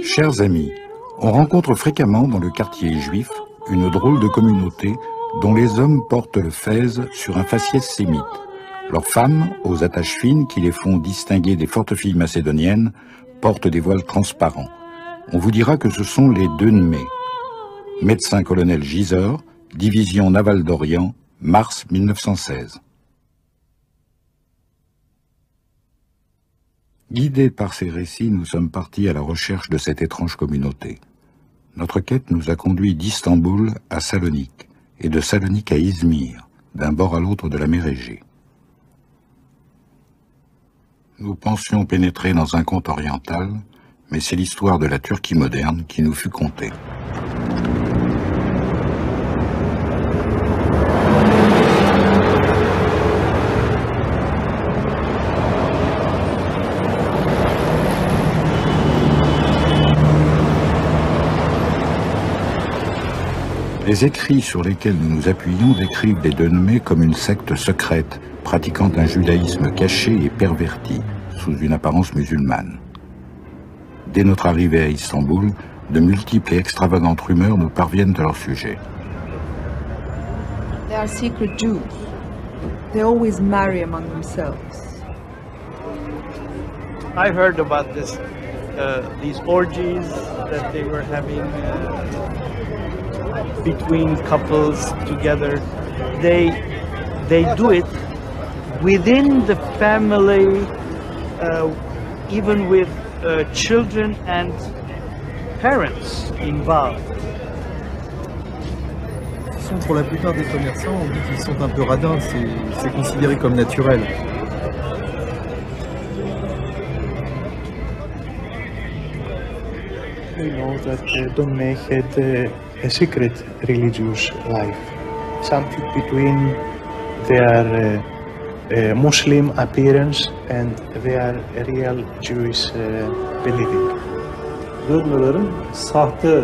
Chers amis, on rencontre fréquemment dans le quartier juif une drôle de communauté dont les hommes portent le fez sur un faciès sémite. Leurs femmes, aux attaches fines qui les font distinguer des fortes filles macédoniennes, portent des voiles transparents. On vous dira que ce sont les Dönme. Médecin-colonel Giseur, division navale d'Orient, mars 1916. Guidés par ces récits, nous sommes partis à la recherche de cette étrange communauté. Notre quête nous a conduits d'Istanbul à Salonique et de Salonique à Izmir, d'un bord à l'autre de la mer Égée. Nous pensions pénétrer dans un conte oriental, mais c'est l'histoire de la Turquie moderne qui nous fut contée. Les écrits sur lesquels nous nous appuyons décrivent les Dönme comme une secte secrète, pratiquant un judaïsme caché et perverti, sous une apparence musulmane. Dès notre arrivée à Istanbul, de multiples et extravagantes rumeurs nous parviennent à leur sujet. They are secret Jews. They always marry among themselves. I heard about this, these orgies that they were having between couples together. They do it within the family, even with children and parents involved. Pour la plupart des commerçants, on dit qu'ils sont un peu radins, c'est considéré comme naturel. We know that Dönme had a secret religious life, something between their Muslim appearance and their real Jewish believing. Dönmelerin sahte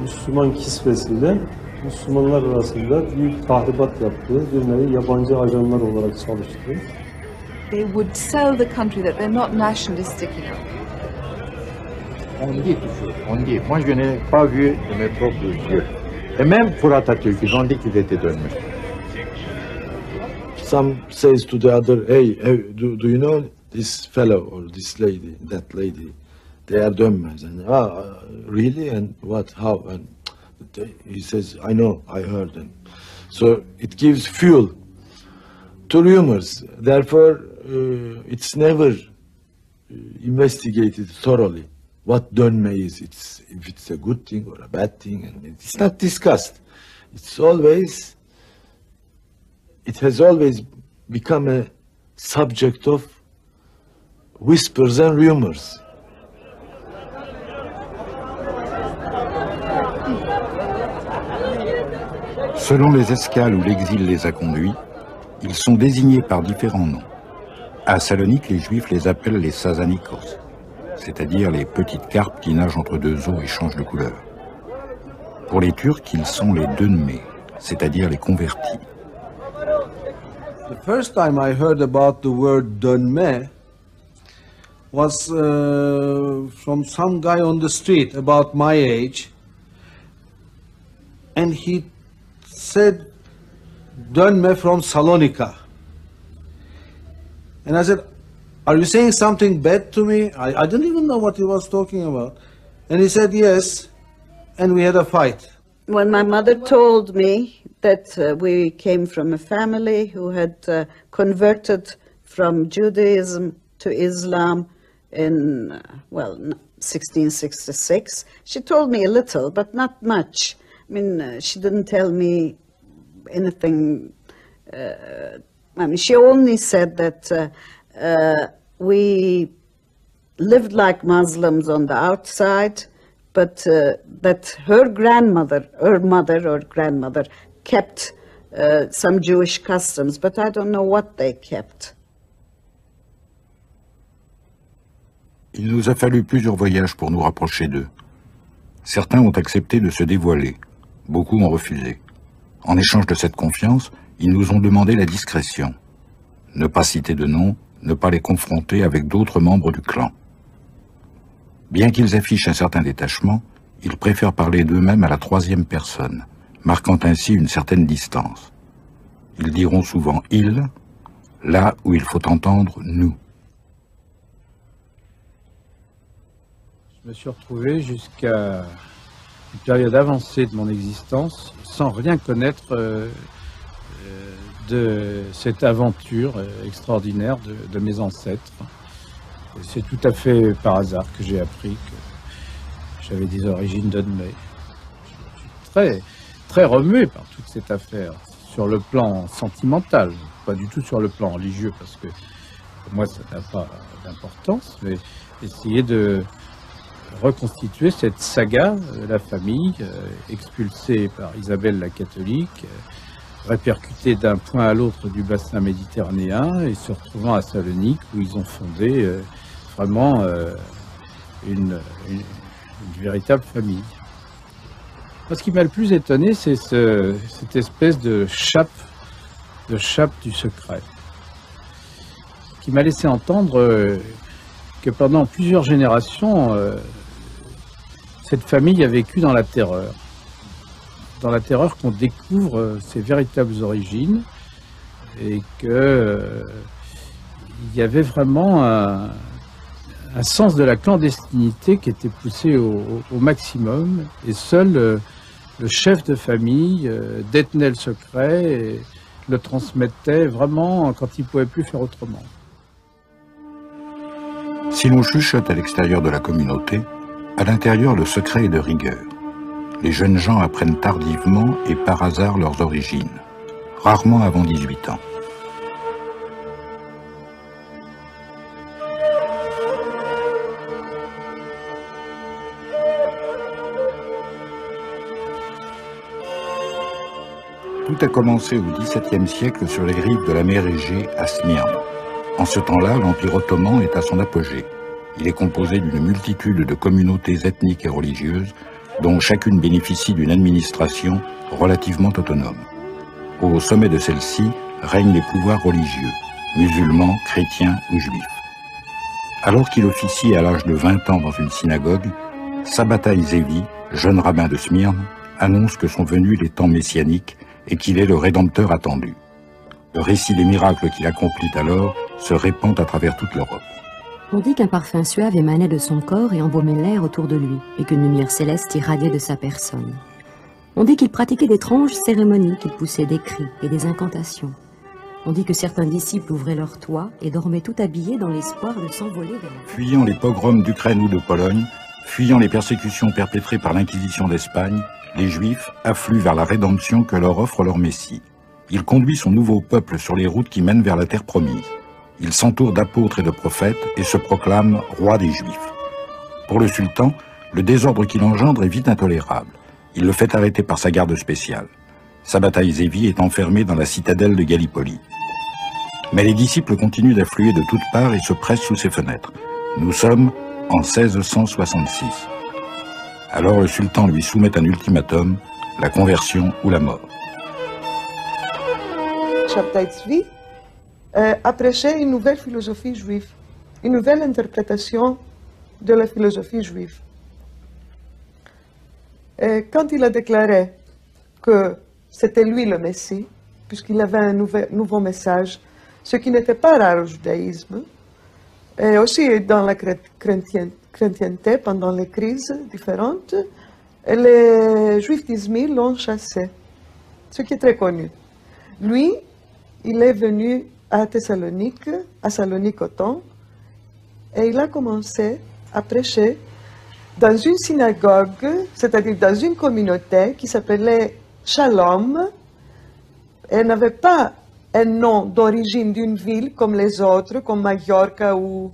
Müslüman kisvesiyle Müslümanlar arasında büyük tahribat yaptığı, bir nevi yabancı ajanlar olarak çalıştığı. They would sell the country that they're not nationalistic enough. On dit toujours, on dit. Moi, je n'ai pas vu de mes propres yeux. Et même pour Atatürk, ils ont dit qu'ils étaient Dönme. Some says to the other, hey, do you know this fellow or this lady, that lady? They are Dönmes. And really? And what? How? And he says, I know, I heard. And so it gives fuel to rumors. Therefore, it's never investigated thoroughly. What Dönme is, if it's a good thing or a bad thing, and it's not discussed. It has always become a subject of whispers and rumors. Selon les escales où l'exil les a conduits, ils sont désignés par différents noms. À Salonique, les Juifs les appellent les Sazanikos, c'est-à-dire les petites carpes qui nagent entre deux eaux et changent de couleur. Pour les Turcs, ils sont les Dönme, c'est-à-dire les convertis. The first time I heard about the word Dönme was from some guy on the street about my age, and he said Dönme from Salonika. And I said, are you saying something bad to me? I didn't even know what he was talking about. And he said yes, and we had a fight. When my mother told me that we came from a family who had converted from Judaism to Islam in, 1666, she told me a little, but not much. I mean, she didn't tell me anything. She only said that we lived like Muslims on the outside, but that her mother or grandmother kept some Jewish customs, but I don't know what they kept. Il nous a fallu plusieurs voyages pour nous rapprocher d'eux. Certains ont accepté de se dévoiler, beaucoup ont refusé. En échange de cette confiance, ils nous ont demandé la discrétion. Ne pas citer de nom, ne pas les confronter avec d'autres membres du clan. Bien qu'ils affichent un certain détachement, ils préfèrent parler d'eux-mêmes à la troisième personne, marquant ainsi une certaine distance. Ils diront souvent « il », là où il faut entendre « nous ». Je me suis retrouvé jusqu'à une période avancée de mon existence sans rien connaître de cette aventure extraordinaire de mes ancêtres. C'est tout à fait par hasard que j'ai appris que j'avais des origines d'Odmey. Je suis très remué par toute cette affaire, sur le plan sentimental, pas du tout sur le plan religieux, parce que pour moi ça n'a pas d'importance, mais essayer de reconstituer cette saga de la famille expulsée par Isabelle la catholique, répercutée d'un point à l'autre du bassin méditerranéen et se retrouvant à Salonique où ils ont fondé vraiment une véritable famille. Moi, ce qui m'a le plus étonné, c'est cette espèce de chape du secret qui m'a laissé entendre que pendant plusieurs générations, cette famille a vécu dans la terreur qu'on découvre ses véritables origines et que il y avait vraiment un sens de la clandestinité qui était poussé au maximum, et seul le chef de famille détenait le secret et le transmettait vraiment quand il ne pouvait plus faire autrement. Si l'on chuchote à l'extérieur de la communauté, à l'intérieur le secret est de rigueur. Les jeunes gens apprennent tardivement et par hasard leurs origines, rarement avant 18 ans. Tout a commencé au XVIIe siècle sur les rives de la mer Égée à Smyrne. En ce temps-là, l'Empire ottoman est à son apogée. Il est composé d'une multitude de communautés ethniques et religieuses, dont chacune bénéficie d'une administration relativement autonome. Au sommet de celle-ci règnent les pouvoirs religieux, musulmans, chrétiens ou juifs. Alors qu'il officie à l'âge de 20 ans dans une synagogue, Sabbatai Zevi, jeune rabbin de Smyrne, annonce que sont venus les temps messianiques et qu'il est le Rédempteur attendu. Le récit des miracles qu'il accomplit alors se répand à travers toute l'Europe. On dit qu'un parfum suave émanait de son corps et embaumait l'air autour de lui, et qu'une lumière céleste irradiait de sa personne. On dit qu'il pratiquait d'étranges cérémonies, qu'il poussait des cris et des incantations. On dit que certains disciples ouvraient leurs toits et dormaient tout habillés dans l'espoir de s'envoler vers la... Fuyant les pogroms d'Ukraine ou de Pologne, fuyant les persécutions perpétrées par l'Inquisition d'Espagne, les Juifs affluent vers la rédemption que leur offre leur Messie. Il conduit son nouveau peuple sur les routes qui mènent vers la terre promise. Il s'entoure d'apôtres et de prophètes et se proclame roi des Juifs. Pour le sultan, le désordre qu'il engendre est vite intolérable. Il le fait arrêter par sa garde spéciale. Sabbatai Zevi est enfermé dans la citadelle de Gallipoli. Mais les disciples continuent d'affluer de toutes parts et se pressent sous ses fenêtres. Nous sommes en 1666. Alors le sultan lui soumet un ultimatum, la conversion ou la mort. Sabbatai Zevi a prêché une nouvelle philosophie juive, une nouvelle interprétation de la philosophie juive. Et quand il a déclaré que c'était lui le Messie, puisqu'il avait un nouveau message, ce qui n'était pas rare au judaïsme, et aussi dans la chrétienté, pendant les crises différentes, les Juifs d'Izmir l'ont chassé, ce qui est très connu. Lui, il est venu à Thessalonique, à Salonique-Othon, et il a commencé à prêcher dans une synagogue, c'est-à-dire dans une communauté qui s'appelait Shalom. Elle n'avait pas un nom d'origine d'une ville comme les autres, comme Majorca ou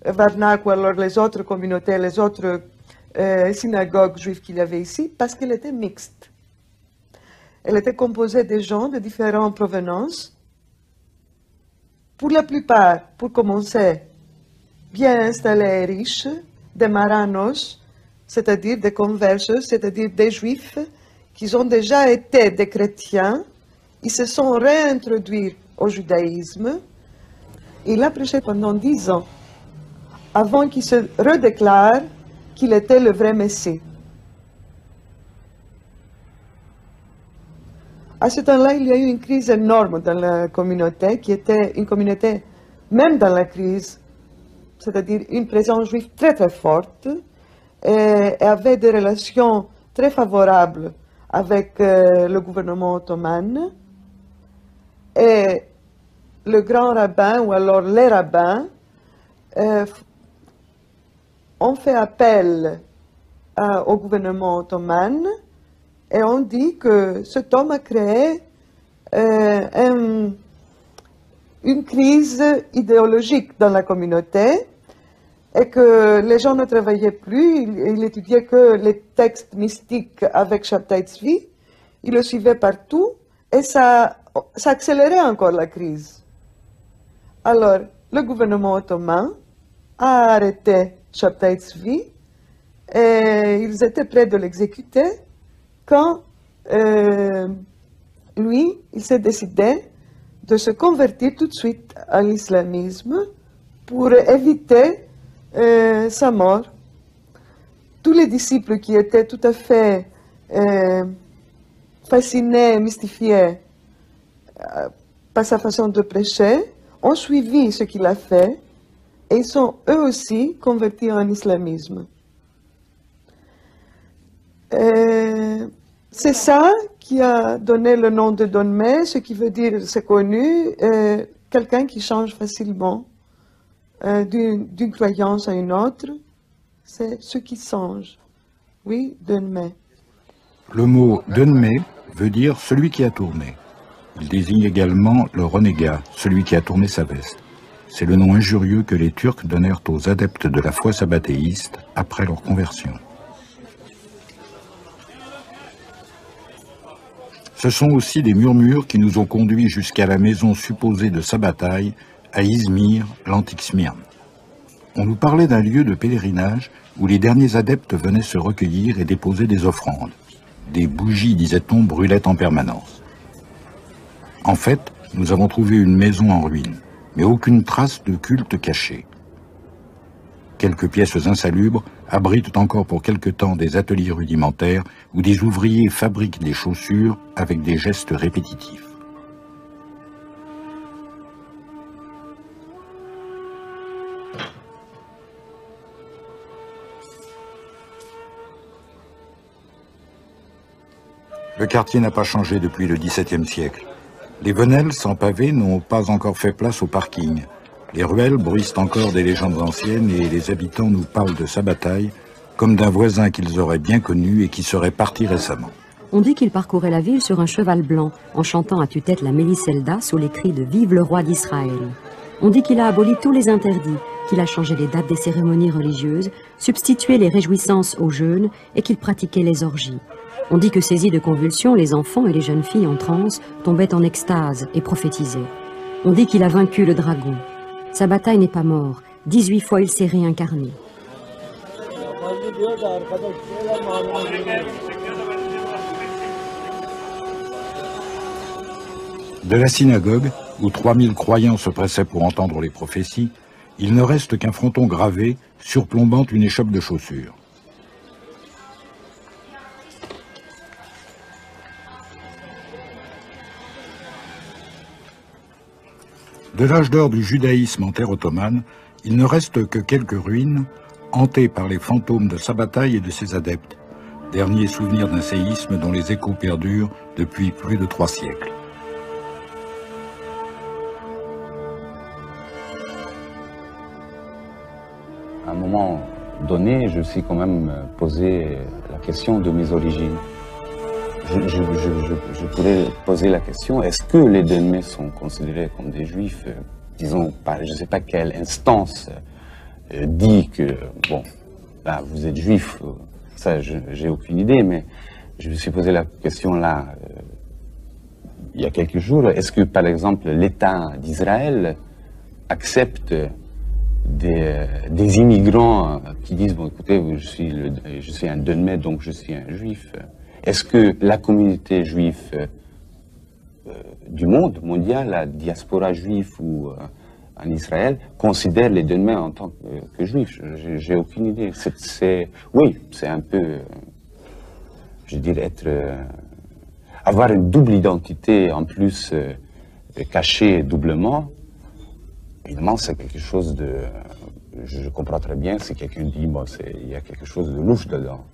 Varnac, ou alors les autres communautés, les autres synagogues juives qu'il y avait ici, parce qu'elle était mixte. Elle était composée de gens de différentes provenances. Pour la plupart, pour commencer, bien installés et riches, des maranos, c'est-à-dire des conversos, c'est-à-dire des juifs qui ont déjà été des chrétiens, ils se sont réintroduits au judaïsme. Il a prêché pendant 10 ans, avant qu'il se redéclare qu'il était le vrai Messie. À ce temps-là, il y a eu une crise énorme dans la communauté, qui était une communauté, même dans la crise, c'est-à-dire une présence juive très très forte, et avait des relations très favorables avec le gouvernement ottoman. Et le grand rabbin, ou alors les rabbins, ont fait appel au gouvernement ottoman et on dit que cet homme a créé une crise idéologique dans la communauté et que les gens ne travaillaient plus, ils étudiaient que les textes mystiques avec Shabtai Tzvi, ils le suivaient partout et ça accélérait encore la crise. Alors, le gouvernement ottoman a arrêté Shabtai Tzvi et ils étaient prêts de l'exécuter quand lui, il s'est décidé de se convertir tout de suite à l'islamisme pour éviter sa mort. Tous les disciples qui étaient tout à fait fascinés, mystifiés par sa façon de prêcher, ont suivi ce qu'il a fait et ils sont eux aussi convertis en islamisme. C'est ça qui a donné le nom de Don Me, ce qui veut dire, c'est connu, quelqu'un qui change facilement d'une croyance à une autre, c'est ce qui change. Oui, Don Me. Le mot Don Me veut dire celui qui a tourné. Il désigne également le renégat, celui qui a tourné sa veste. C'est le nom injurieux que les Turcs donnèrent aux adeptes de la foi sabbatéiste après leur conversion. Ce sont aussi des murmures qui nous ont conduits jusqu'à la maison supposée de Sabbatai, à Izmir, l'antique Smyrne. On nous parlait d'un lieu de pèlerinage où les derniers adeptes venaient se recueillir et déposer des offrandes. Des bougies, disait-on, brûlaient en permanence. En fait, nous avons trouvé une maison en ruine, mais aucune trace de culte caché. Quelques pièces insalubres abritent encore pour quelque temps des ateliers rudimentaires où des ouvriers fabriquent des chaussures avec des gestes répétitifs. Le quartier n'a pas changé depuis le XVIIe siècle. Les venelles sans pavé n'ont pas encore fait place au parking. Les ruelles bruissent encore des légendes anciennes et les habitants nous parlent de Sabbatai comme d'un voisin qu'ils auraient bien connu et qui serait parti récemment. On dit qu'il parcourait la ville sur un cheval blanc, en chantant à tue-tête la Mélisselda sous les cris de « Vive le roi d'Israël ». On dit qu'il a aboli tous les interdits, qu'il a changé les dates des cérémonies religieuses, substitué les réjouissances aux jeûnes et qu'il pratiquait les orgies. On dit que saisis de convulsions, les enfants et les jeunes filles en transe tombaient en extase et prophétisaient. On dit qu'il a vaincu le dragon. Sabbatai n'est pas mort. 18 fois il s'est réincarné. De la synagogue, où 3000 croyants se pressaient pour entendre les prophéties, il ne reste qu'un fronton gravé surplombant une échoppe de chaussures. De l'âge d'or du judaïsme en terre ottomane, il ne reste que quelques ruines hantées par les fantômes de Sabbatai et de ses adeptes, dernier souvenir d'un séisme dont les échos perdurent depuis plus de 3 siècles. À un moment donné, je me suis quand même posé la question de mes origines. Je pourrais poser la question, est-ce que les Don Me sont considérés comme des juifs, disons, par je ne sais pas quelle instance dit que, bon, là, vous êtes juif, ça, j'ai aucune idée, mais je me suis posé la question là, il y a quelques jours, est-ce que, par exemple, l'État d'Israël accepte des immigrants qui disent, bon écoutez, je suis un Donmé, donc je suis un juif. Est-ce que la communauté juive du monde mondial, la diaspora juive ou en Israël, considère les Donmé en tant que juifs? J'ai aucune idée. Oui, c'est un peu, je dirais, avoir une double identité en plus cachée doublement. Évidemment, c'est quelque chose de... Je comprends très bien si quelqu'un dit, bon, il y a quelque chose de louche dedans.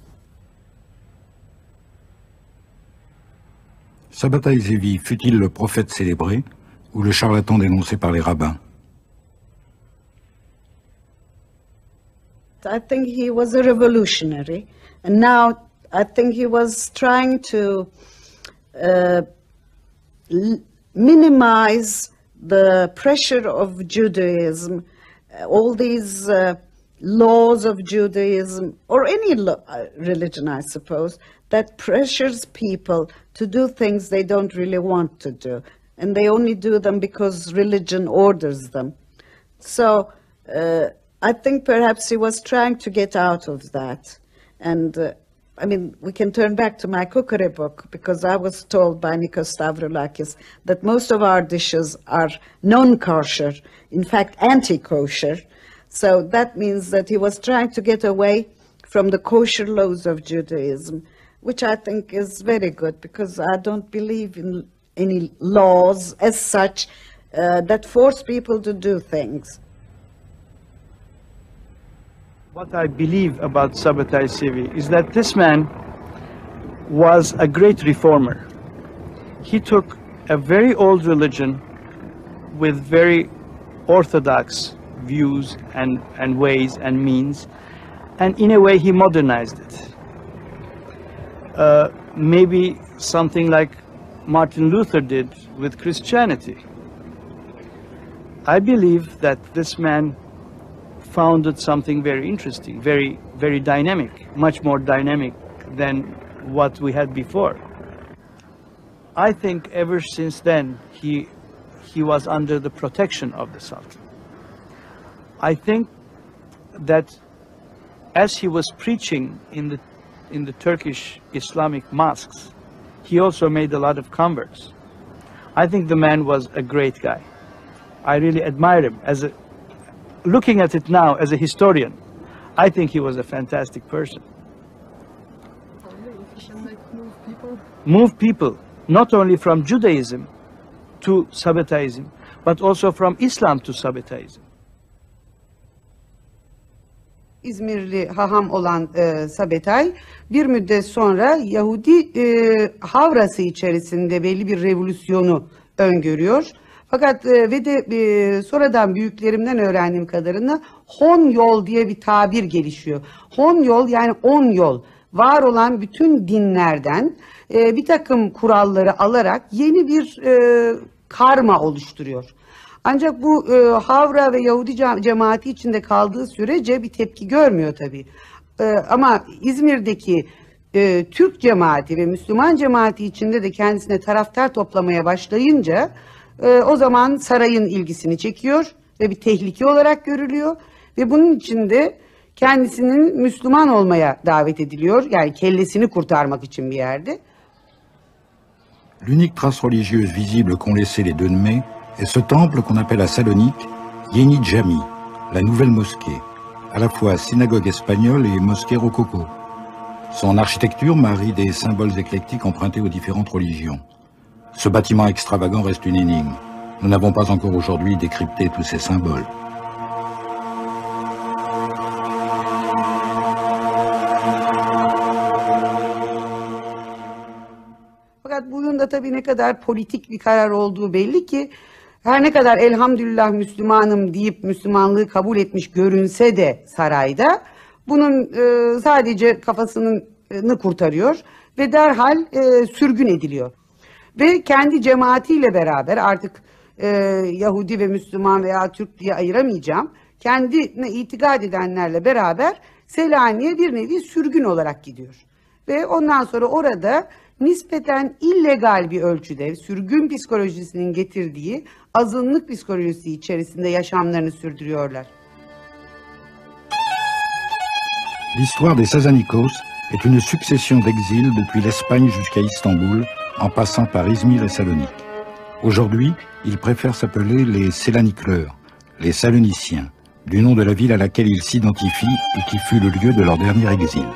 Sabbatai Zevi fut-il le prophète célébré ou le charlatan dénoncé par les rabbins? I think he was a revolutionary, and now I think he was trying to minimize the pressure of Judaism, all these laws of Judaism, or any religion, I suppose, that pressures people to do things they don't really want to do, and they only do them because religion orders them. So I think perhaps he was trying to get out of that. And I mean, we can turn back to my cookery book, because I was told by Nikos Stavroulakis that most of our dishes are non-kosher, in fact anti-kosher. So that means that he was trying to get away from the kosher laws of Judaism, which I think is very good, because I don't believe in any laws as such that force people to do things. What I believe about Sabbatai Zevi is that this man was a great reformer. He took a very old religion with very orthodox views and ways and means, and in a way he modernized it. Maybe something like Martin Luther did with Christianity. I believe that this man founded something very interesting, very, very dynamic, much more dynamic than what we had before. I think ever since then he was under the protection of the Sultan. I think that as he was preaching in the Turkish Islamic mosques, he also made a lot of converts. I think the man was a great guy. I really admire him. Looking at it now as a historian, I think he was a fantastic person. Move people, not only from Judaism to Sabbataism, but also from Islam to Sabbataism. İzmirli haham olan Sabbatai bir müddet sonra Yahudi havrası içerisinde belli bir revolüsyonu öngörüyor. Fakat ve de sonradan büyüklerimden öğrendiğim kadarıyla hon yol diye bir tabir gelişiyor. Hon yol yani 10 yol. Var olan bütün dinlerden bir takım kuralları alarak yeni bir karma oluşturuyor. Ancak bu Havra ve Yahudi cemaati içinde kaldığı sürece bir tepki görmüyor tabii. Ama İzmir'deki Türk cemaati ve Müslüman cemaati içinde de kendisine taraftar toplamaya başlayınca o zaman sarayın ilgisini çekiyor ve bir tehlike olarak görülüyor. Ve bunun için de kendisinin Müslüman olmaya davet ediliyor. Yani kellesini kurtarmak için bir yerde. L'unique trace religieuse visible qu'ont laissé les Donmé est ce temple qu'on appelle à Salonique Yeni Jami, la nouvelle mosquée, à la fois synagogue espagnole et mosquée rococo. Son architecture marie des symboles éclectiques empruntés aux différentes religions. Ce bâtiment extravagant reste une énigme. Nous n'avons pas encore aujourd'hui décrypté tous ces symboles. Fakat bunun da tabii ne kadar politik bir karar olduğu belli ki her ne kadar elhamdülillah Müslümanım deyip Müslümanlığı kabul etmiş görünse de sarayda bunun sadece kafasını kurtarıyor ve derhal sürgün ediliyor. Ve kendi cemaatiyle beraber artık Yahudi ve Müslüman veya Türk diye ayıramayacağım. Kendine itikad edenlerle beraber Selanik'e bir nevi sürgün olarak gidiyor. Ve ondan sonra orada nispeten illegal bir ölçüde sürgün psikolojisinin getirdiği azınlık psikolojisi içerisinde yaşamlarını sürdürüyorlar. L'histoire des Sazanikos est une succession d'exils depuis l'Espagne jusqu'à Istanbul, en passant par Izmir et Salonique. Aujourd'hui, ils préfèrent s'appeler les Selaniklieurs, les Saloniciens, du nom de la ville à laquelle ils s'identifient et qui fut le lieu de leur dernier exil.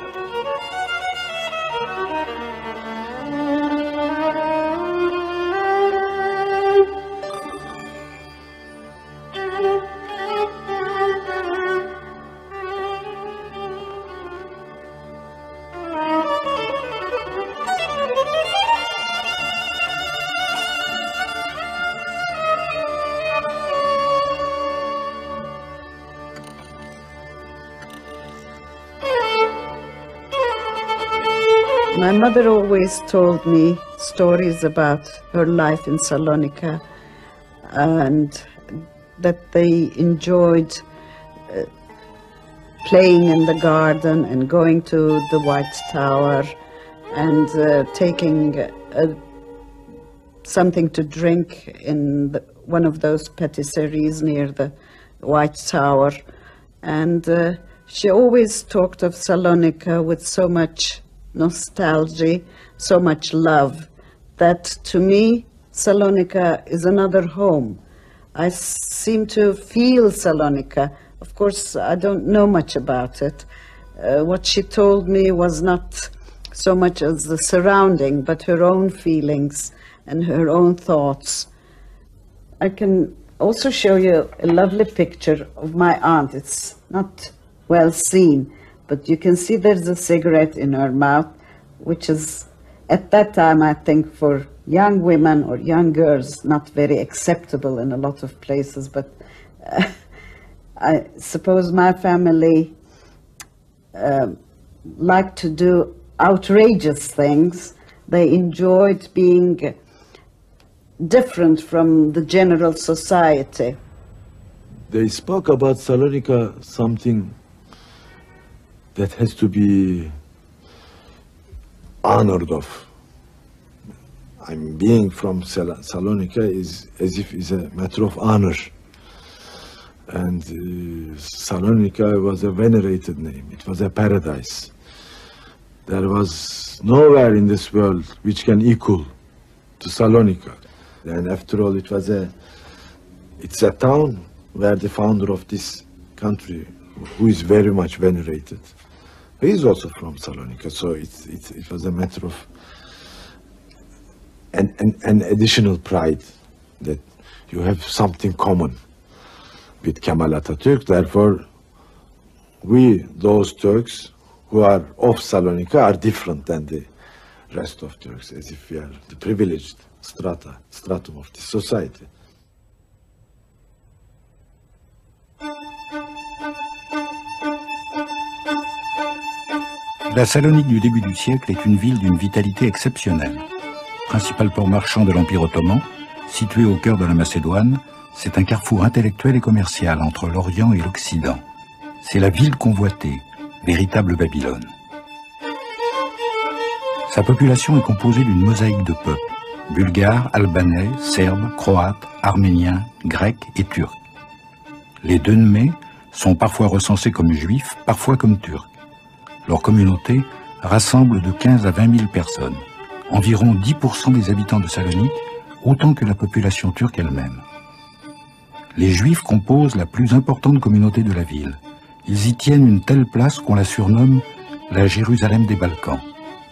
My mother always told me stories about her life in Salonika and that they enjoyed playing in the garden and going to the White Tower and taking something to drink in one of those patisseries near the White Tower. And she always talked of Salonika with so much nostalgia, so much love, that to me, Salonika is another home. I seem to feel Salonika. Of course, I don't know much about it. What she told me was not so much as the surrounding, but her own feelings and her own thoughts. I can also show you a lovely picture of my aunt. It's not well seen, but you can see there's a cigarette in her mouth, which is, at that time, I think, for young women or young girls, not very acceptable in a lot of places. But I suppose my family liked to do outrageous things. They enjoyed being different from the general society. They spoke about Salonika, something that has to be honored of. I'm being from Salonika is as if it's a matter of honor. And Salonika was a venerated name. It was a paradise. There was nowhere in this world which can equal to Salonika. And after all, it's a town where the founder of this country, who is very much venerated, he is also from Salonika. So it was a matter of an additional pride that you have something common with Kemal Atatürk. Therefore, we, those Turks who are of Salonika, are different than the rest of Turks, as if we are the privileged stratum of this society. La Salonique du début du siècle est une ville d'une vitalité exceptionnelle. Principal port marchand de l'Empire ottoman, situé au cœur de la Macédoine, c'est un carrefour intellectuel et commercial entre l'Orient et l'Occident. C'est la ville convoitée, véritable Babylone. Sa population est composée d'une mosaïque de peuples, bulgares, albanais, serbes, croates, arméniens, grecs et turcs. Les Dönmés sont parfois recensés comme juifs, parfois comme turcs. Leur communauté rassemble de 15 à 20 000 personnes, environ 10% des habitants de Salonique, autant que la population turque elle-même. Les Juifs composent la plus importante communauté de la ville. Ils y tiennent une telle place qu'on la surnomme la Jérusalem des Balkans.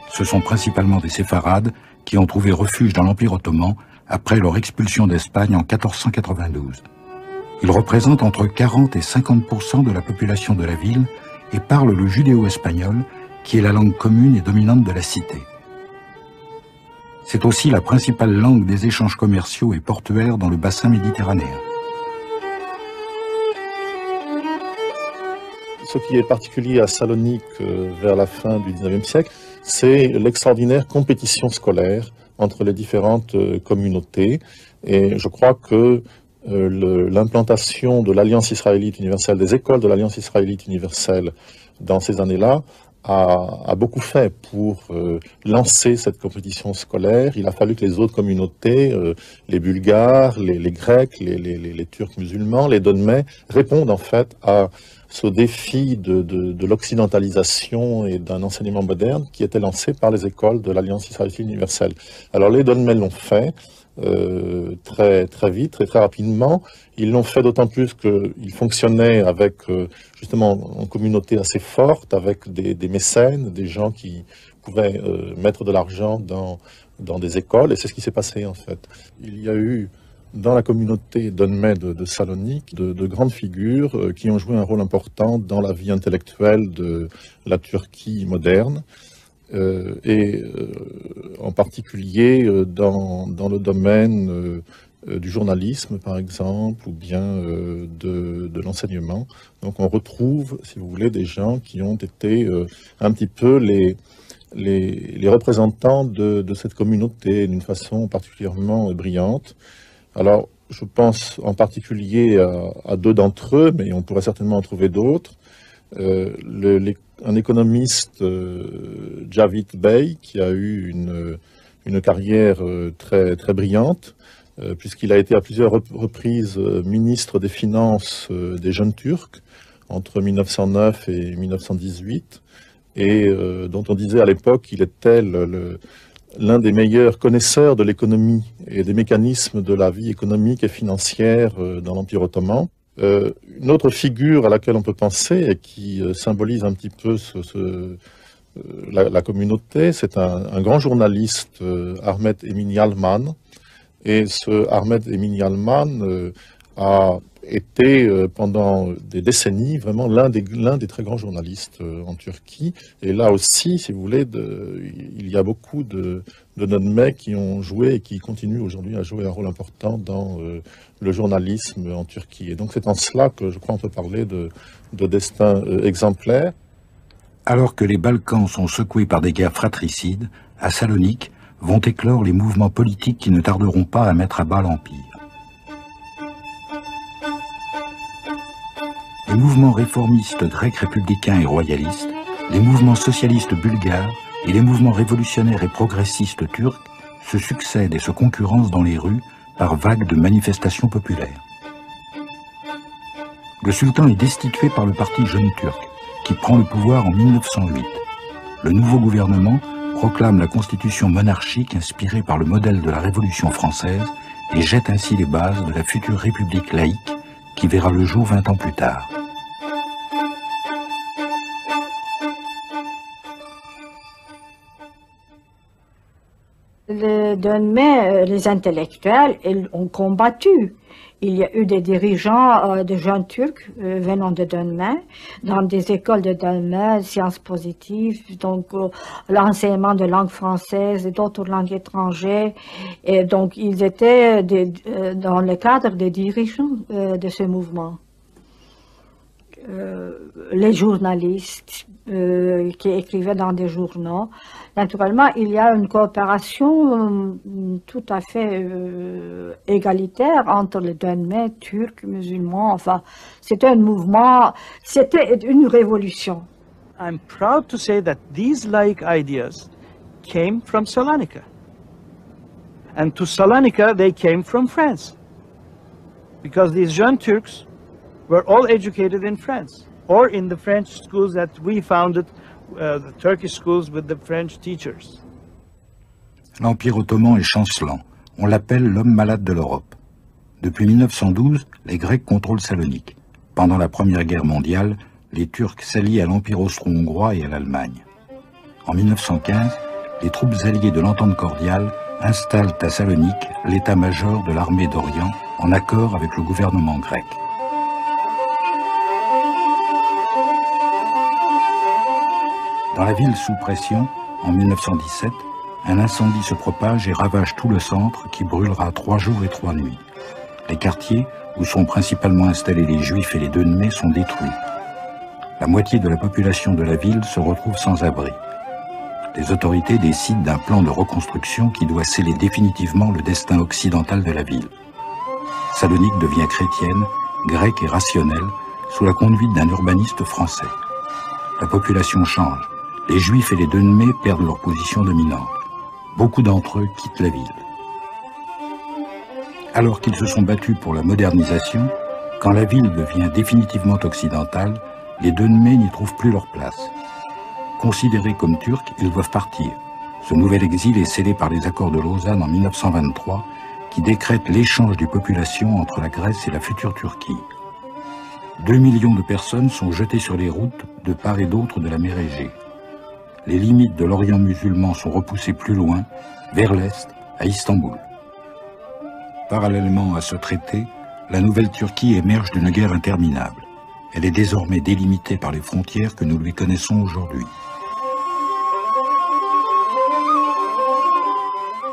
Ce sont principalement des séfarades qui ont trouvé refuge dans l'Empire ottoman après leur expulsion d'Espagne en 1492. Ils représentent entre 40 et 50% de la population de la ville et parlent le judéo-espagnol, qui est la langue commune et dominante de la cité. C'est aussi la principale langue des échanges commerciaux et portuaires dans le bassin méditerranéen. Ce qui est particulier à Salonique vers la fin du XIXe siècle, c'est l'extraordinaire compétition scolaire entre les différentes communautés. Et je crois que l'implantation de l'Alliance israélite universelle, des écoles de l'Alliance israélite universelle dans ces années-là, a beaucoup fait pour lancer cette compétition scolaire. Il a fallu que les autres communautés, les Bulgares, les Grecs, les Turcs musulmans, les Dönmés, répondent en fait à ce défi de l'occidentalisation et d'un enseignement moderne qui était lancé par les écoles de l'Alliance israélite universelle. Alors les Donmei l'ont fait très vite, très rapidement. Ils l'ont fait d'autant plus qu'ils fonctionnaient avec justement une communauté assez forte, avec des mécènes, des gens qui pouvaient mettre de l'argent dans des écoles, et c'est ce qui s'est passé en fait. Il y a eu dans la communauté Donmei de Salonique de grandes figures qui ont joué un rôle important dans la vie intellectuelle de la Turquie moderne, en particulier dans le domaine du journalisme par exemple, ou bien de l'enseignement. Donc on retrouve, si vous voulez, des gens qui ont été un petit peu les représentants de cette communauté d'une façon particulièrement brillante. Alors, je pense en particulier à deux d'entre eux, mais on pourrait certainement en trouver d'autres. Un économiste, Javid Bey, qui a eu une carrière très brillante, puisqu'il a été à plusieurs reprises ministre des Finances des jeunes Turcs, entre 1909 et 1918, et dont on disait à l'époque qu'il était l'un des meilleurs connaisseurs de l'économie et des mécanismes de la vie économique et financière dans l'Empire ottoman. Une autre figure à laquelle on peut penser et qui symbolise un petit peu la communauté, c'est un grand journaliste, Ahmet Emin Yalman. Et ce Ahmet Emin Yalman a été pendant des décennies vraiment l'un des très grands journalistes en Turquie. Et là aussi, si vous voulez, il y a beaucoup de Donmei qui ont joué et qui continuent aujourd'hui à jouer un rôle important dans le journalisme en Turquie. Et donc c'est en cela que je crois on peut parler de destin exemplaire. Alors que les Balkans sont secoués par des guerres fratricides, à Salonique vont éclore les mouvements politiques qui ne tarderont pas à mettre à bas l'Empire. Les mouvements réformistes grecs républicains et royalistes, les mouvements socialistes bulgares et les mouvements révolutionnaires et progressistes turcs se succèdent et se concurrencent dans les rues par vagues de manifestations populaires. Le sultan est destitué par le parti Jeune Turc, qui prend le pouvoir en 1908. Le nouveau gouvernement proclame la constitution monarchique inspirée par le modèle de la Révolution française et jette ainsi les bases de la future république laïque qui verra le jour 20 ans plus tard. Les Donmei, les intellectuels, ils ont combattu. Il y a eu des dirigeants de jeunes Turcs venant de Donmei, dans des écoles de Donmei, sciences positives, donc l'enseignement de langue française et d'autres langues étrangères. Et donc ils étaient dans le cadre des dirigeants de ce mouvement. Les journalistes qui écrivaient dans des journaux. Naturellement, il y a une coopération tout à fait égalitaire entre les Donmei, turcs, musulmans. Enfin, c'était un mouvement, c'était une révolution. I'm proud to say that these laïc ideas came from Salonika. And to Salonika, they came from France. Because these jeunes Turks were all educated in France, or in the French schools that we founded, the Turkish schools with the French teachers. L'Empire ottoman est chancelant. On l'appelle l'homme malade de l'Europe. Depuis 1912, les Grecs contrôlent Salonique. Pendant la Première Guerre mondiale, les Turcs s'allient à l'Empire austro-hongrois et à l'Allemagne. En 1915, les troupes alliées de l'Entente cordiale installent à Salonique l'état-major de l'armée d'Orient en accord avec le gouvernement grec. Dans la ville sous pression, en 1917, un incendie se propage et ravage tout le centre qui brûlera 3 jours et 3 nuits. Les quartiers, où sont principalement installés les Juifs et les Donmei, sont détruits. La moitié de la population de la ville se retrouve sans abri. Les autorités décident d'un plan de reconstruction qui doit sceller définitivement le destin occidental de la ville. Salonique devient chrétienne, grecque et rationnelle, sous la conduite d'un urbaniste français. La population change. Les Juifs et les Donmei perdent leur position dominante. Beaucoup d'entre eux quittent la ville. Alors qu'ils se sont battus pour la modernisation, quand la ville devient définitivement occidentale, les Dönme n'y trouvent plus leur place. Considérés comme Turcs, ils doivent partir. Ce nouvel exil est scellé par les accords de Lausanne en 1923 qui décrètent l'échange des populations entre la Grèce et la future Turquie. 2 millions de personnes sont jetées sur les routes de part et d'autre de la mer Égée. Les limites de l'Orient musulman sont repoussées plus loin, vers l'Est, à Istanbul. Parallèlement à ce traité, la nouvelle Turquie émerge d'une guerre interminable. Elle est désormais délimitée par les frontières que nous lui connaissons aujourd'hui.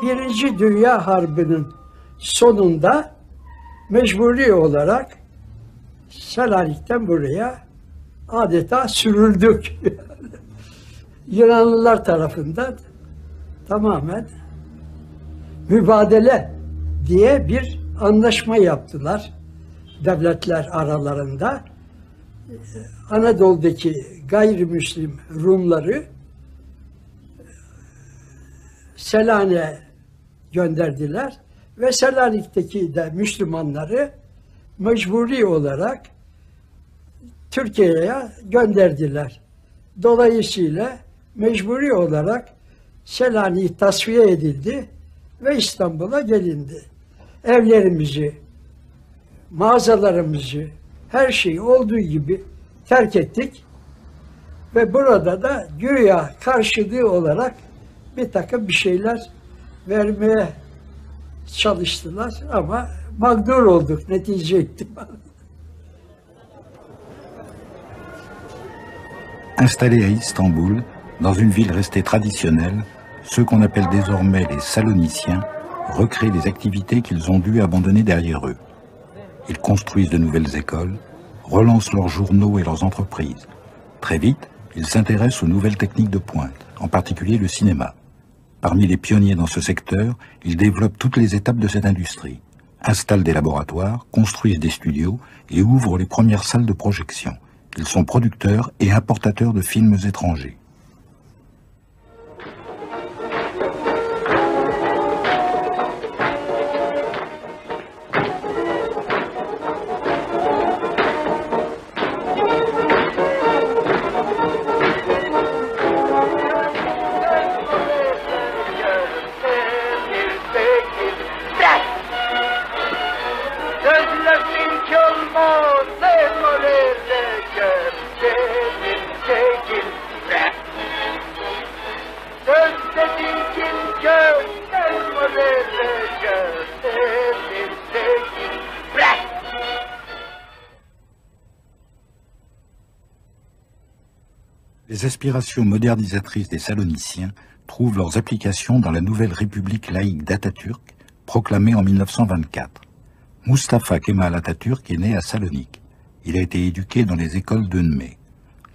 Birinci Dünya Harbi'nin sonunda mecburi olarak Selanik'ten buraya adeta sürüldük. Yunanlılar tarafından tamamen mübadele diye bir anlaşma yaptılar devletler aralarında. Anadolu'daki gayrimüslim Rumları Selanik'e gönderdiler ve Selanik'teki de Müslümanları mecburi olarak Türkiye'ye gönderdiler. Dolayısıyla mecburi olarak Selanik tasfiye edildi ve İstanbul'a gelindi. Evlerimizi, mağazalarımızı, her şeyi olduğu gibi terk ettik ve burada da güya karşılığı olarak bir takım bir şeyler vermeye çalıştılar ama mağdur olduk netice itibariyle. Installés à Istanbul, dans une ville restée traditionnelle, ceux qu'on appelle désormais les Saloniciens recréent des activités qu'ils ont dû abandonner derrière eux. Ils construisent de nouvelles écoles, relancent leurs journaux et leurs entreprises. Très vite, ils s'intéressent aux nouvelles techniques de pointe, en particulier le cinéma. Parmi les pionniers dans ce secteur, ils développent toutes les étapes de cette industrie, installent des laboratoires, construisent des studios et ouvrent les premières salles de projection. Ils sont producteurs et importateurs de films étrangers. Les aspirations modernisatrices des Saloniciens trouvent leurs applications dans la nouvelle république laïque d'Atatürk, proclamée en 1924. Mustafa Kemal Atatürk est né à Salonique. Il a été éduqué dans les écoles d'Önme.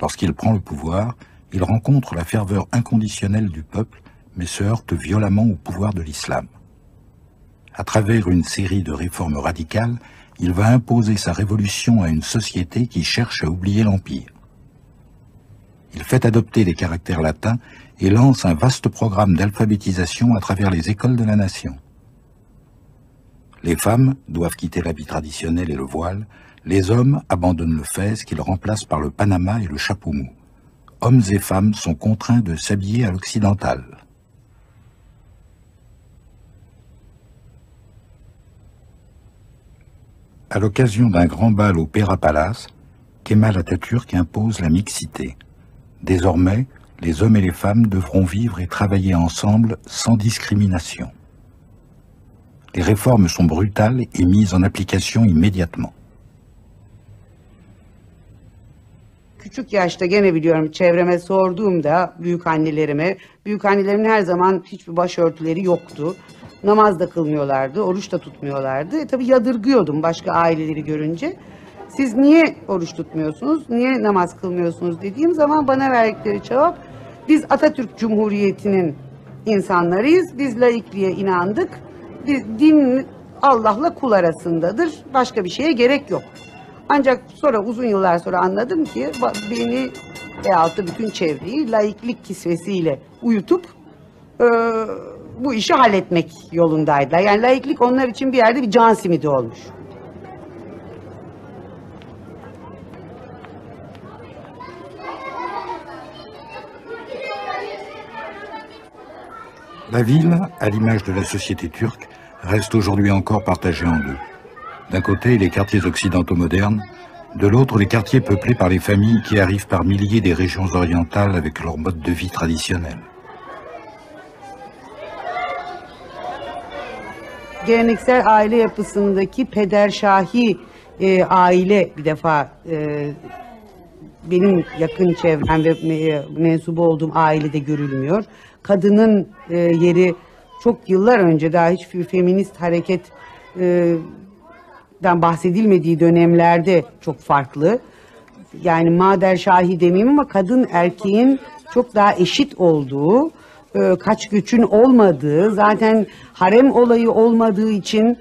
Lorsqu'il prend le pouvoir, il rencontre la ferveur inconditionnelle du peuple, mais se heurte violemment au pouvoir de l'islam. À travers une série de réformes radicales, il va imposer sa révolution à une société qui cherche à oublier l'Empire. Il fait adopter les caractères latins et lance un vaste programme d'alphabétisation à travers les écoles de la nation. Les femmes doivent quitter l'habit traditionnel et le voile, les hommes abandonnent le fez qu'ils remplacent par le panama et le chapeau mou. Hommes et femmes sont contraints de s'habiller à l'occidental. À l'occasion d'un grand bal au Pera Palace, Kemal Atatürk impose la mixité. Désormais, les hommes et les femmes devront vivre et travailler ensemble sans discrimination. Les réformes sont brutales et mises en application immédiatement. Küçük yaşta gene biliyorum çevreme sorduğumda büyükannelerimin her zaman hiçbir başörtüleri yoktu. Namaz da kılmıyorlardı, oruç da tutmuyorlardı. Tabii yadırgıyordum başka aileleri görünce. Siz niye oruç tutmuyorsunuz, niye namaz kılmıyorsunuz dediğim zaman bana verdikleri cevap, biz Atatürk Cumhuriyeti'nin insanlarıyız, biz laikliğe inandık, din Allah'la kul arasındadır, başka bir şeye gerek yok. Ancak sonra uzun yıllar sonra anladım ki beni veyahut da bütün çevreyi laiklik kisvesiyle uyutup bu işi halletmek yolundaydılar. Yani laiklik onlar için bir yerde bir can simidi olmuş. La ville, à l'image de la société turque, reste aujourd'hui encore partagée en deux. D'un côté, les quartiers occidentaux modernes, de l'autre, les quartiers peuplés par les familles qui arrivent par milliers des régions orientales avec leur mode de vie traditionnel. Geleneksel aile yapısındaki pederşahi aile bir defa benim yakın çevrem ve mensubu olduğum ailede görülmüyor. Kadının yeri çok yıllar önce daha hiç feminist hareketten bahsedilmediği dönemlerde çok farklı. Yani maderşahi demeyeyim ama kadın erkeğin çok daha eşit olduğu, kaç göçün olmadığı, zaten harem olayı olmadığı için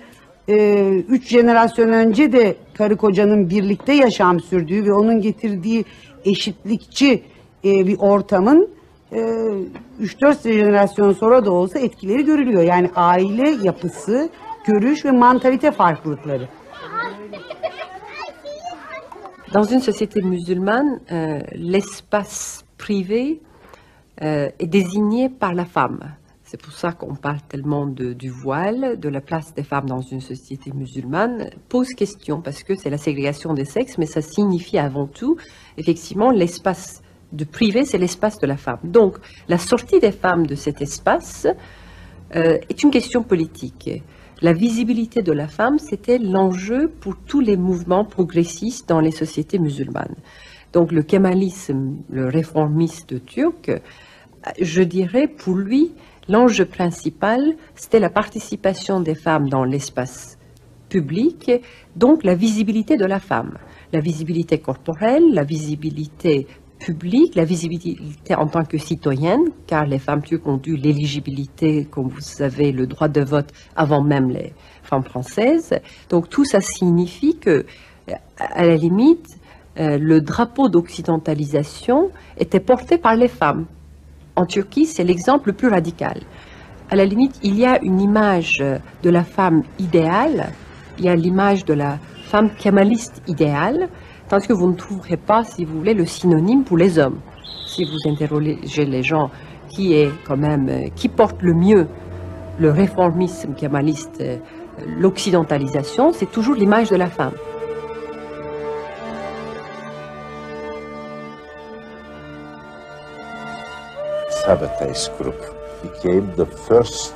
3 jenerasyon önce de karı kocanın birlikte yaşam sürdüğü ve onun getirdiği eşitlikçi bir ortamın 3-4 jenerasyon sonra da olsa etkileri görülüyor. Yani aile yapısı, görüş ve mantalite farklılıkları. Dans une société musulmane, l'espace privé est désigné par la femme. C'est pour ça qu'on parle tellement du voile, de la place des femmes dans une société musulmane, pose question, parce que c'est la ségrégation des sexes, mais ça signifie avant tout, effectivement, l'espace de privé, c'est l'espace de la femme. Donc, la sortie des femmes de cet espace est une question politique. La visibilité de la femme, c'était l'enjeu pour tous les mouvements progressistes dans les sociétés musulmanes. Donc, le kémalisme, le réformiste turc, je dirais, pour lui, l'enjeu principal, c'était la participation des femmes dans l'espace public, donc la visibilité de la femme. La visibilité corporelle, la visibilité publique, la visibilité en tant que citoyenne, car les femmes turques ont eu l'éligibilité, comme vous savez, le droit de vote avant même les femmes françaises. Donc tout ça signifie que, à la limite, le drapeau d'occidentalisation était porté par les femmes. En Turquie, c'est l'exemple le plus radical. À la limite, il y a une image de la femme idéale, il y a l'image de la femme kémaliste idéale, tandis que vous ne trouverez pas, si vous voulez, le synonyme pour les hommes. Si vous interrogez les gens qui est quand même, qui porte le mieux le réformisme kémaliste, l'occidentalisation, c'est toujours l'image de la femme. Sabatais group became the first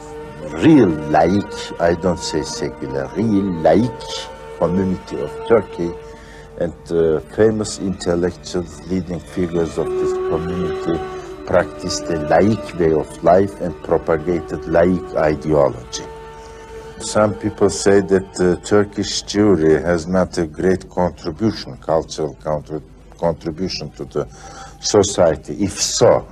real laïc, I don't say secular, real laïc community of Turkey, and famous intellectuals, leading figures of this community practiced a laïc way of life and propagated laïc ideology. Some people say that Turkish Jewry has not a great contribution, cultural contribution to the society. If so,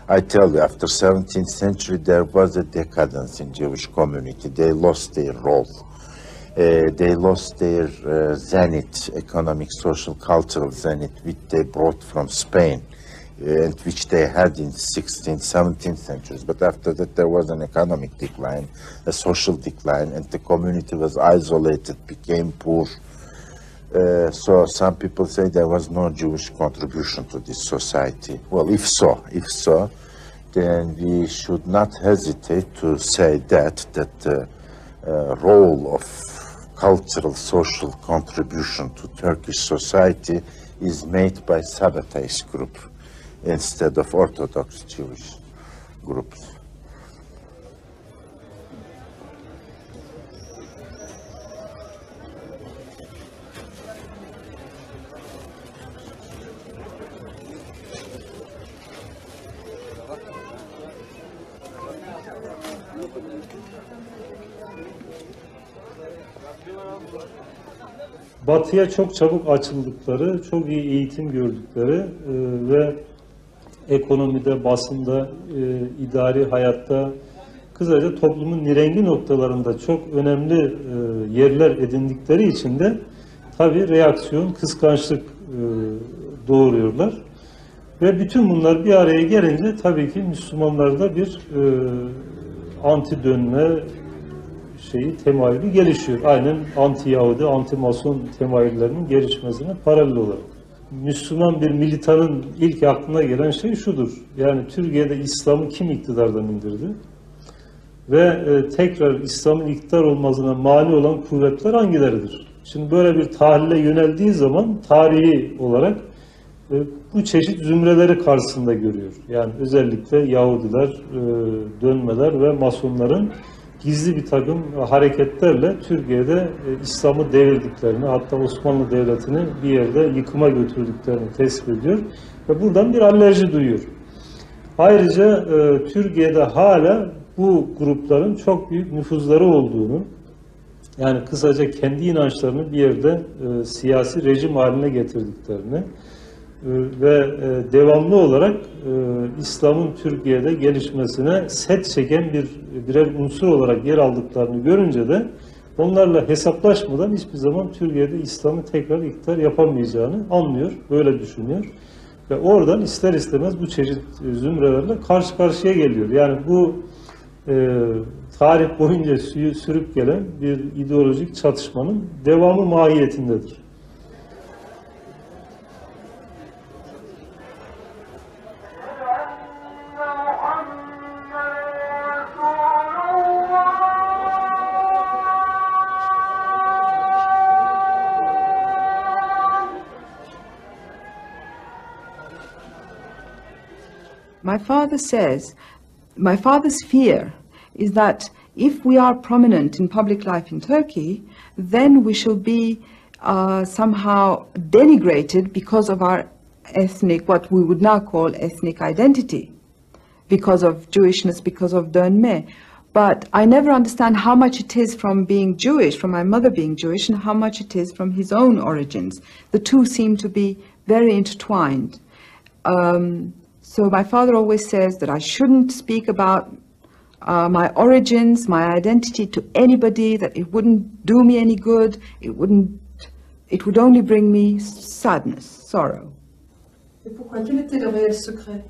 I tell you, after 17th century there was a decadence in Jewish community. They lost their role. They lost their zenith, economic, social, cultural zenith, which they brought from Spain, and which they had in 16th, 17th centuries. But after that there was an economic decline, a social decline, and the community was isolated, became poor. So some people say there was no Jewish contribution to this society. Well, if so, then we should not hesitate to say that the role of cultural, social contribution to Turkish society is made by Sabatais group instead of Orthodox Jewish groups. Batıya çok çabuk açıldıkları, çok iyi eğitim gördükleri ve ekonomide, basında, idari hayatta, kısaca toplumun nirengi noktalarında çok önemli yerler edindikleri için de tabii reaksiyon, kıskançlık doğuruyorlar. Ve bütün bunlar bir araya gelince tabii ki Müslümanlarda bir anti dönme temayülü gelişiyor. Aynen anti-Yahudi, anti-Mason temayüllerinin gelişmesine paralel olarak. Müslüman bir militanın ilk aklına gelen şey şudur. Yani Türkiye'de İslam'ı kim iktidardan indirdi? Ve tekrar İslam'ın iktidar olmasına mani olan kuvvetler hangileridir? Şimdi böyle bir tahlile yöneldiği zaman tarihi olarak bu çeşit zümreleri karşısında görüyor. Yani özellikle Yahudiler, dönmeler ve Masonların gizli bir takım hareketlerle Türkiye'de İslam'ı devirdiklerini, hatta Osmanlı Devleti'ni bir yerde yıkıma götürdüklerini tespit ediyor ve buradan bir alerji duyuyor. Ayrıca Türkiye'de hala bu grupların çok büyük nüfuzları olduğunu, yani kısaca kendi inançlarını bir yerde siyasi rejim haline getirdiklerini ve devamlı olarak İslam'ın Türkiye'de gelişmesine set çeken birer unsur olarak yer aldıklarını görünce de onlarla hesaplaşmadan hiçbir zaman Türkiye'de İslam'ı tekrar iktidar yapamayacağını anlıyor, böyle düşünüyor. Ve oradan ister istemez bu çeşit zümrelerle karşı karşıya geliyor. Yani bu tarih boyunca sürüp gelen bir ideolojik çatışmanın devamı mahiyetindedir. My father says, my father's fear is that if we are prominent in public life in Turkey, then we shall be somehow denigrated because of our ethnic, what we would now call ethnic identity, because of Jewishness, because of dönme. But I never understand how much it is from being Jewish, from my mother being Jewish, and how much it is from his own origins. The two seem to be very intertwined. So my father always says that I shouldn't speak about my origins, my identity to anybody, that it wouldn't do me any good, it would only bring me sadness, sorrow. Et pourquoi? Quel était le réel secret?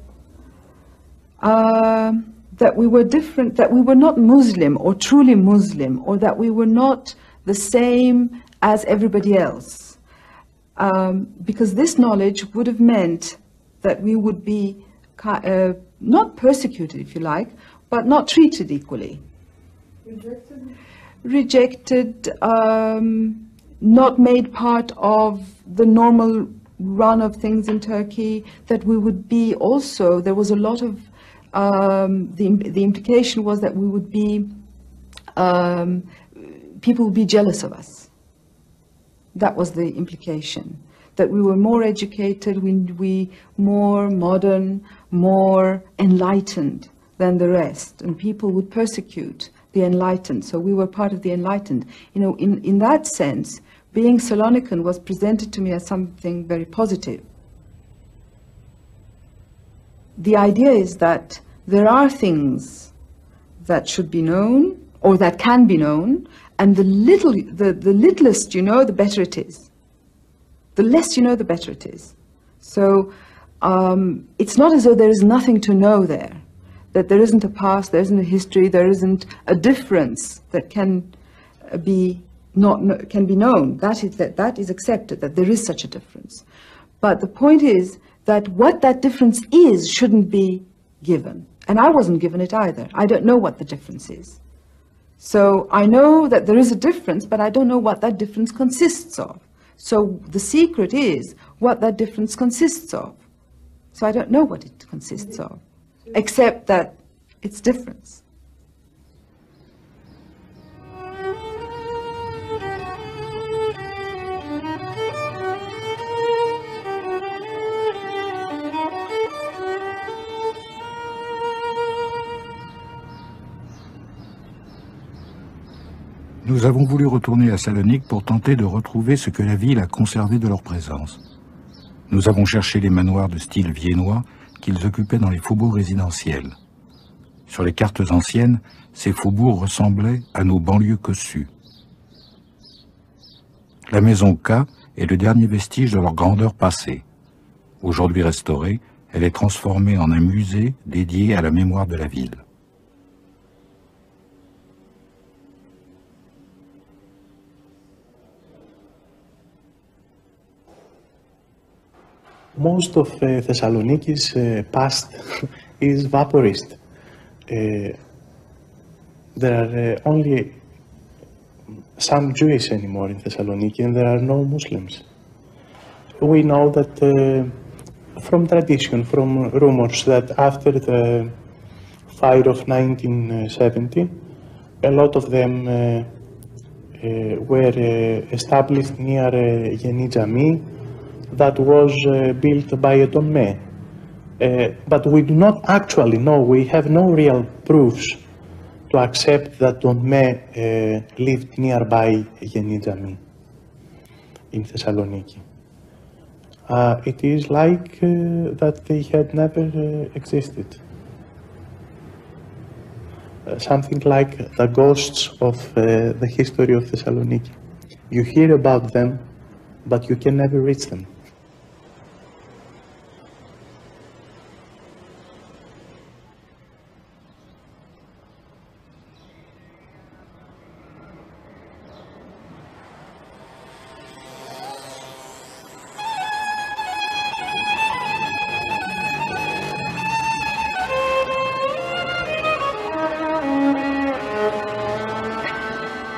That we were different, that we were not Muslim or truly Muslim, or that we were not the same as everybody else. Because this knowledge would have meant that we would be not persecuted, if you like, but not treated equally. Rejected? Rejected, not made part of the normal run of things in Turkey, that we would be also, there was a lot of, the implication was that we would be, people would be jealous of us. That was the implication. That we were more educated, we more modern, more enlightened than the rest, and people would persecute the enlightened, so we were part of the enlightened. You know, in that sense, being Salonican was presented to me as something very positive. The idea is that there are things that should be known, or that can be known, and the littlest you know, the better it is. The less you know, the better it is. So it's not as though there is nothing to know there, that there isn't a past, there isn't a history, there isn't a difference that can be known. That is accepted, that there is such a difference. But the point is that what that difference is shouldn't be given. And I wasn't given it either. I don't know what the difference is. So I know that there is a difference, but I don't know what that difference consists of. So the secret is what that difference consists of. So I don't know what it consists of, except that it's difference. Nous avons voulu retourner à Salonique pour tenter de retrouver ce que la ville a conservé de leur présence. Nous avons cherché les manoirs de style viennois qu'ils occupaient dans les faubourgs résidentiels. Sur les cartes anciennes, ces faubourgs ressemblaient à nos banlieues cossues. La maison K est le dernier vestige de leur grandeur passée. Aujourd'hui restaurée, elle est transformée en un musée dédié à la mémoire de la ville. most of Thessaloniki's past is vaporist. There are only some Jewish anymore in Thessaloniki, and there are no Muslims. We know that from tradition, from rumors, that after the fire of 1970, a lot of them were established near Yeni Jami that was built by a Donmeh. But we do not actually know, we have no real proofs to accept that Donmeh lived nearby Yeni Jami in Thessaloniki. It is like that they had never existed. Something like the ghosts of the history of Thessaloniki. You hear about them, but you can never reach them.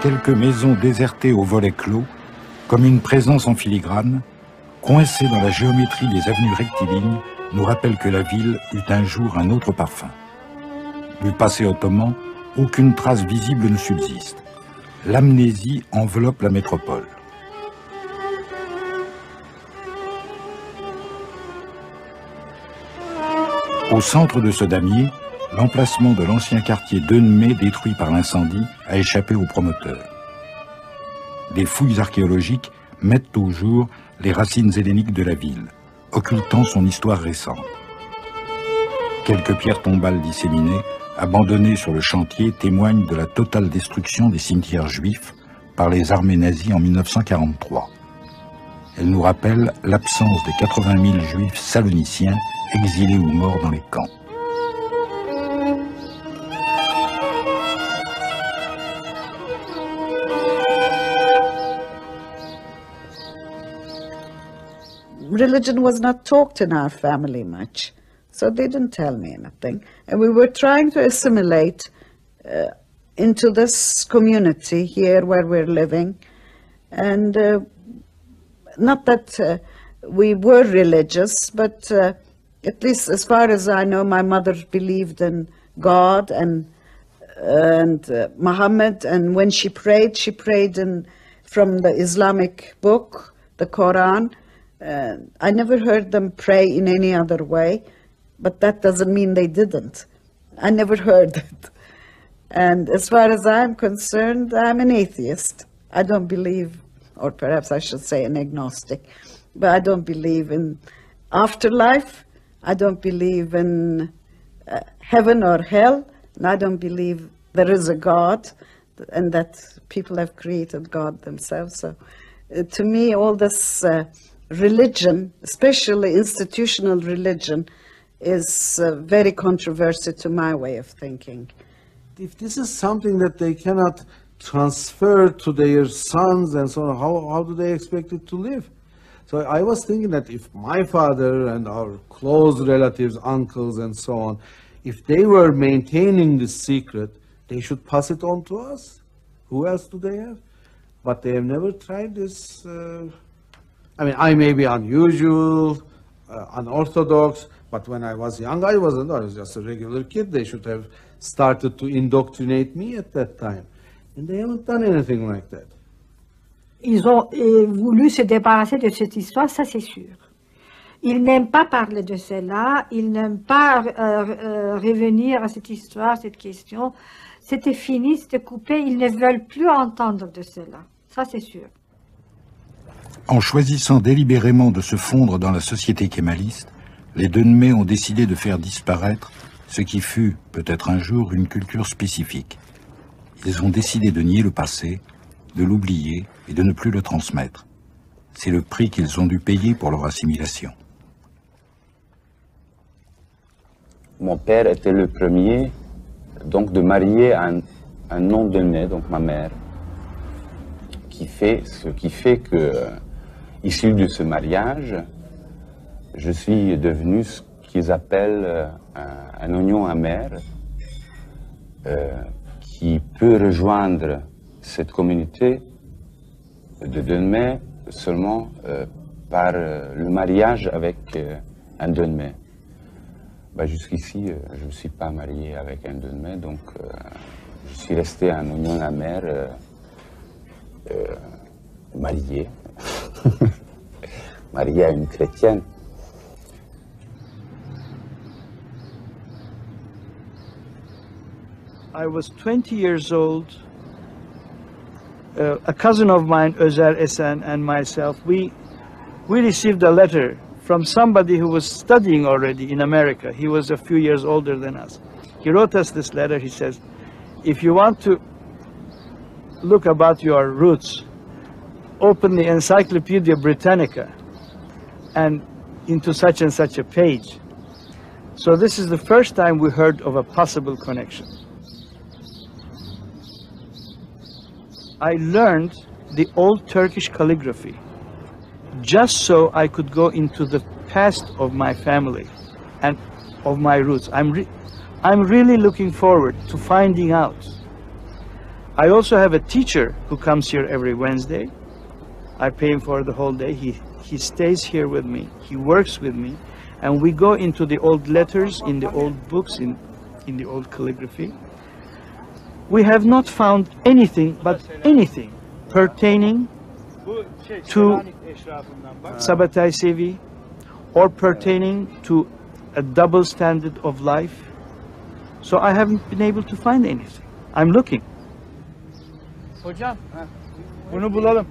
Quelques maisons désertées au volet clos, comme une présence en filigrane, coincée dans la géométrie des avenues rectilignes, nous rappellent que la ville eut un jour un autre parfum. Du passé ottoman, aucune trace visible ne subsiste. L'amnésie enveloppe la métropole. Au centre de ce damier, l'emplacement de l'ancien quartier Dönme détruit par l'incendie a échappé aux promoteurs. Des fouilles archéologiques mettent au jour les racines helléniques de la ville, occultant son histoire récente. Quelques pierres tombales disséminées, abandonnées sur le chantier, témoignent de la totale destruction des cimetières juifs par les armées nazies en 1943. Elles nous rappellent l'absence des 80 000 juifs saloniciens exilés ou morts dans les camps. Religion was not talked in our family much, so they didn't tell me anything. And we were trying to assimilate into this community here where we're living. And not that we were religious, but at least as far as I know, my mother believed in God and Muhammad. And when she prayed from the Islamic book, the Quran. I never heard them pray in any other way, but that doesn't mean they didn't. I never heard it. And as far as I'm concerned, I'm an atheist. I don't believe, or perhaps I should say an agnostic, but I don't believe in afterlife. I don't believe in heaven or hell, and I don't believe there is a God and that people have created God themselves. So to me, all this religion, especially institutional religion, is very controversial to my way of thinking. If this is something that they cannot transfer to their sons and so on, how do they expect it to live? So I was thinking that if my father and our close relatives, uncles and so on, if they were maintaining this secret, they should pass it on to us. Who else do they have? But they have never tried this. I mean, I may be unusual, unorthodox, but when I was young, I wasn't. I was just a regular kid. They should have started to indoctrinate me at that time. And they haven't done anything like that. Ils ont voulu se débarrasser de cette histoire, ça c'est sûr. Ils n'aiment pas parler de cela, ils n'aiment pas revenir à cette histoire, cette question. C'était fini, c'était coupé, ils ne veulent plus entendre de cela, ça c'est sûr. En choisissant délibérément de se fondre dans la société kémaliste, les Dönme ont décidé de faire disparaître ce qui fut, peut-être un jour, une culture spécifique. Ils ont décidé de nier le passé, de l'oublier et de ne plus le transmettre. C'est le prix qu'ils ont dû payer pour leur assimilation. Mon père était le premier donc, de marier un non-Dönme, donc ma mère, ce qui fait que, issu de ce mariage, je suis devenu ce qu'ils appellent un oignon amer qui peut rejoindre cette communauté de Dönme seulement par le mariage avec un Dönme. Bah, jusqu'ici, je ne me suis pas marié avec un Dönme, donc je suis resté un oignon amer marié. Marié à une chrétienne. I was 20 years old. A cousin of mine, Özer Esen, and myself, we received a letter from somebody who was studying already in America. He was a few years older than us. He wrote us this letter. He says, if you want to look about your roots, open the Encyclopedia Britannica and into such and such a page. So this is the first time we heard of a possible connection. I learned the old Turkish calligraphy just so I could go into the past of my family and of my roots. I'm really looking forward to finding out. I also have a teacher who comes here every Wednesday. I pay him for the whole day. He stays here with me. He works with me. And we go into the old letters, in the old books, in the old calligraphy. We have not found anything but anything pertaining to Sabbatai Sevi or pertaining to a double standard of life. So I haven't been able to find anything. I'm looking. Hocam, bunu bulalım.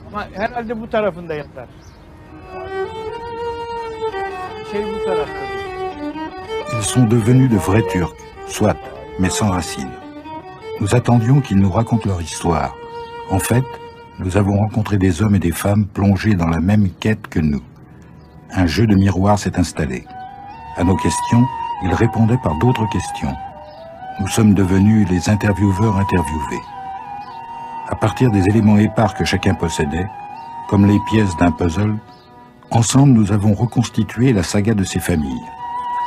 Ama herhalde bu tarafında yatar. Bu tarafta. Ils sont devenus de vrais Turcs, soit, mais sans racines. Nous attendions qu'ils nous racontent leur histoire. En fait, nous avons rencontré des hommes et des femmes plongés dans la même quête que nous. Un jeu de miroir s'est installé. À nos questions, ils répondaient par d'autres questions. Nous sommes devenus les intervieweurs interviewés. À partir des éléments épars que chacun possédait, comme les pièces d'un puzzle, ensemble nous avons reconstitué la saga de ces familles.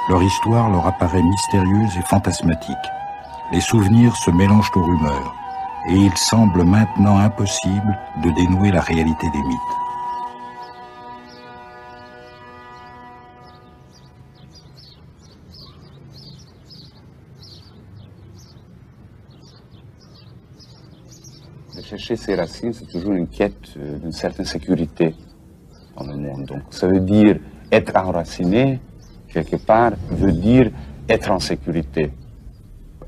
Leur histoire leur apparaît mystérieuse et fantasmatique. Les souvenirs se mélangent aux rumeurs, et il semble maintenant impossible de dénouer la réalité des mythes. De chercher ses racines, c'est toujours une quête d'une certaine sécurité dans le monde. Donc ça veut dire être enraciné, quelque part, veut dire être en sécurité.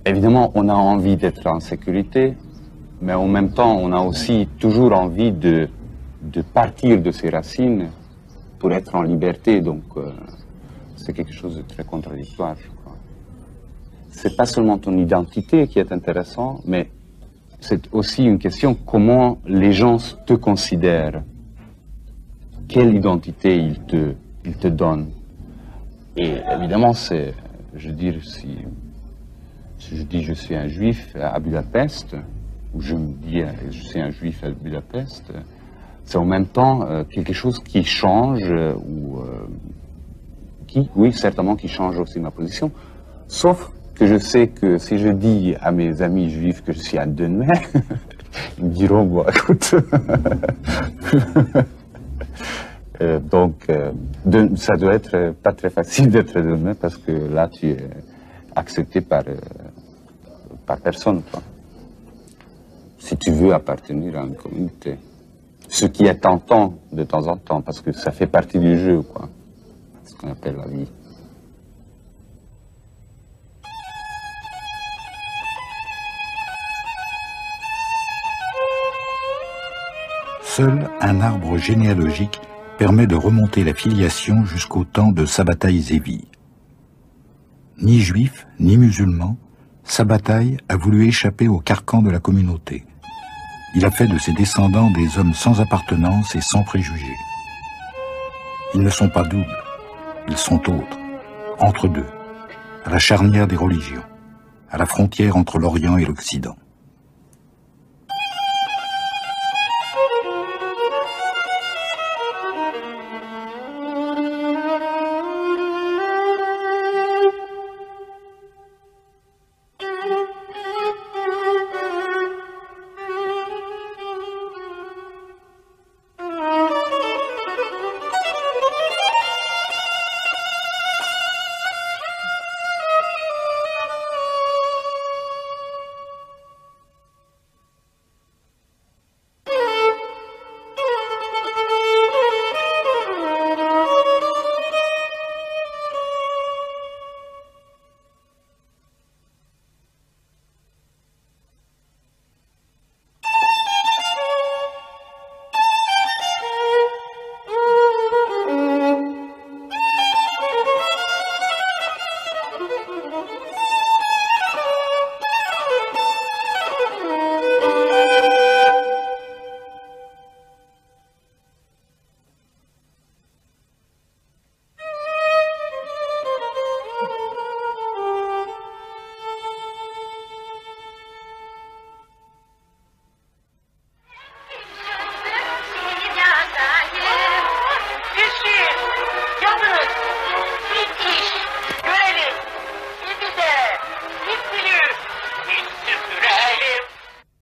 Évidemment, on a envie d'être en sécurité, mais en même temps, on a aussi toujours envie de partir de ses racines pour être en liberté. Donc, c'est quelque chose de très contradictoire, je crois. C'est pas seulement ton identité qui est intéressant, mais c'est aussi une question comment les gens te considèrent. Quelle identité ils te donnent. Et évidemment, c'est, je veux dire, si je dis je suis un juif à Budapest, ou je me dis je suis un juif à Budapest, c'est en même temps quelque chose qui change, oui, certainement qui change aussi ma position, sauf que je sais que si je dis à mes amis juifs que je suis un Dönme, ils me diront, bon, écoute, donc ça doit être pas très facile d'être Dönme parce que là tu es accepté par personne, quoi. Si tu veux appartenir à une communauté. Ce qui est tentant de temps en temps, parce que ça fait partie du jeu, quoi. Ce qu'on appelle la vie. Seul un arbre généalogique permet de remonter la filiation jusqu'au temps de Sabbatai Zevi. Ni juif, ni musulman, Sabbatai a voulu échapper au carcan de la communauté. Il a fait de ses descendants des hommes sans appartenance et sans préjugés. Ils ne sont pas doubles, ils sont autres, entre deux, à la charnière des religions, à la frontière entre l'Orient et l'Occident.